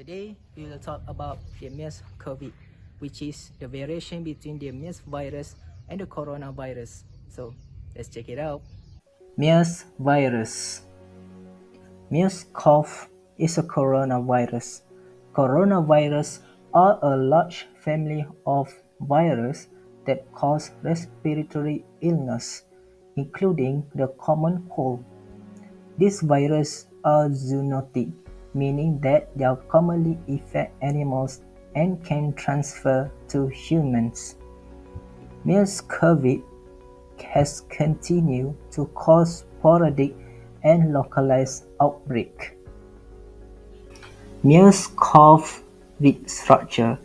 Today, we will talk about the MERS COVID, which is the variation between the MERS virus and the coronavirus. So, let's check it out. MERS virus. MERS-CoV is a coronavirus. Coronavirus are a large family of viruses that cause respiratory illness, including the common cold. These viruses are zoonotic, meaning that they commonly infect animals and can transfer to humans. MERS-CoV has continued to cause sporadic and localized outbreaks. MERS-CoV structure.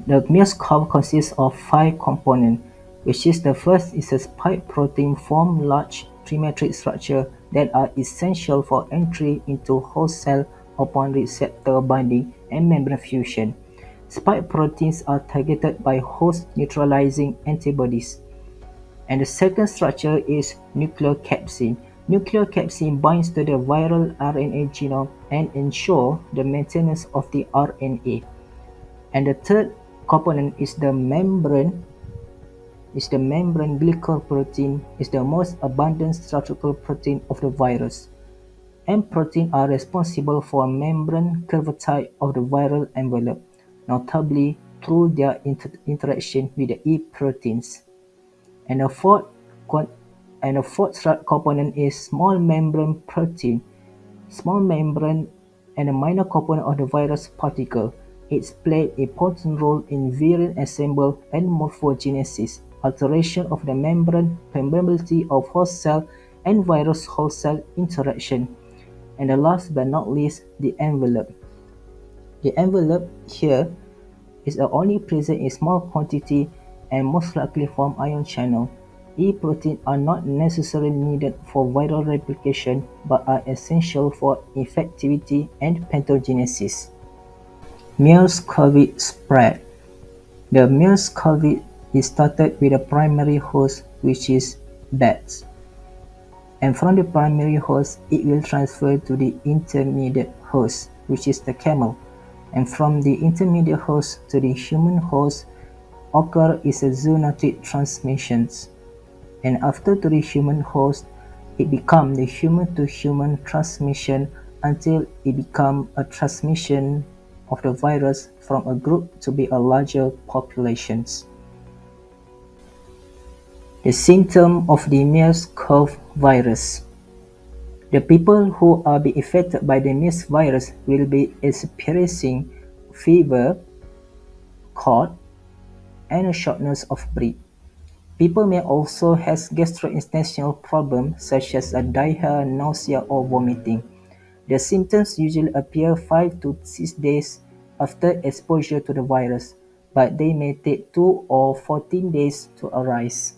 The MERS-CoV consists of 5 components, which is the first is a spike protein form large trimetric structure that are essential for entry into host cell upon receptor binding and membrane fusion. Spike proteins are targeted by host neutralizing antibodies. And the second structure is nucleocapsid. Nucleocapsid binds to the viral RNA genome and ensure the maintenance of the RNA. And the third component is the membrane glycoprotein is the most abundant structural protein of the virus. M proteins are responsible for membrane curvature of the viral envelope, notably through their interaction with the E proteins. And the fourth component is small membrane protein. Small membrane and a minor component of the virus particle. It plays a important role in variant assembly and morphogenesis, alteration of the membrane permeability of host cell and virus-host cell interaction. And the last but not least, the envelope. The envelope here is only present in small quantity and most likely from ion channel. E proteins are not necessarily needed for viral replication but are essential for infectivity and pathogenesis. MERS-CoV spread. The MERS-CoV is started with a primary host, which is bats. And from the primary host, it will transfer to the intermediate host, which is the camel. And from the intermediate host to the human host occur is a zoonotic transmissions. And after to the human host, it becomes the human-to-human transmission until it becomes a transmission of the virus from a group to be a larger populations. The symptom of the MERS-CoV virus. The people who are being affected by the MERS virus will be experiencing fever, cough, and a shortness of breath. People may also have gastrointestinal problems such as diarrhea, nausea, or vomiting. The symptoms usually appear 5 to 6 days after exposure to the virus, but they may take 2 or 14 days to arise.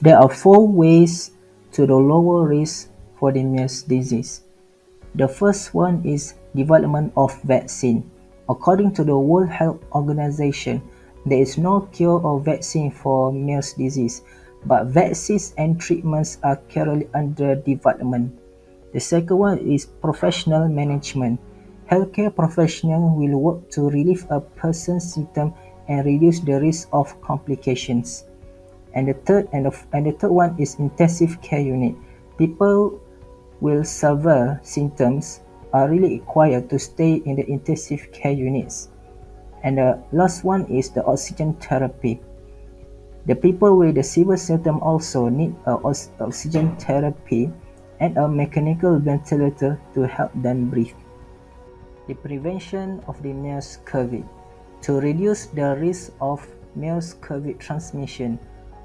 There are 4 ways to the lower risk for the MERS disease. The first one is development of vaccine. According to the World Health Organization, there is no cure or vaccine for MERS disease, but vaccines and treatments are currently under development. The second one is professional management. Healthcare professionals will work to relieve a person's symptoms and reduce the risk of complications. And the third one is intensive care unit. People with severe symptoms are really required to stay in the intensive care units. And the last one is the oxygen therapy. The people with the severe symptoms also need oxygen therapy and a mechanical ventilator to help them breathe. The prevention of the MERS-CoV. To reduce the risk of MERS-CoV transmission,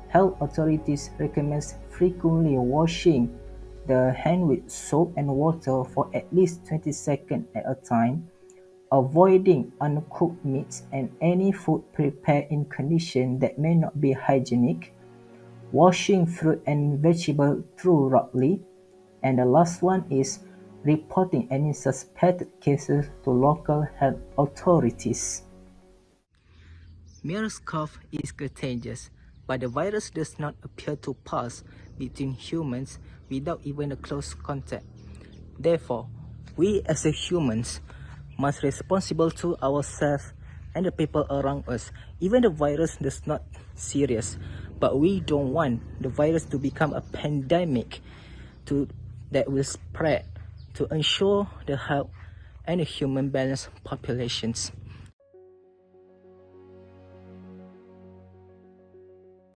health authorities recommend frequently washing the hand with soap and water for at least 20 seconds at a time, avoiding uncooked meats and any food prepared in conditions that may not be hygienic, washing fruit and vegetables thoroughly, and the last one is reporting any suspected cases to local health authorities. MERS-CoV is contagious, but the virus does not appear to pass between humans without even a close contact. Therefore, We as a humans must responsible to ourselves and the people around us. Even the virus is not serious, but we don't want the virus to become a pandemic that will spread to ensure the health and the human balance populations.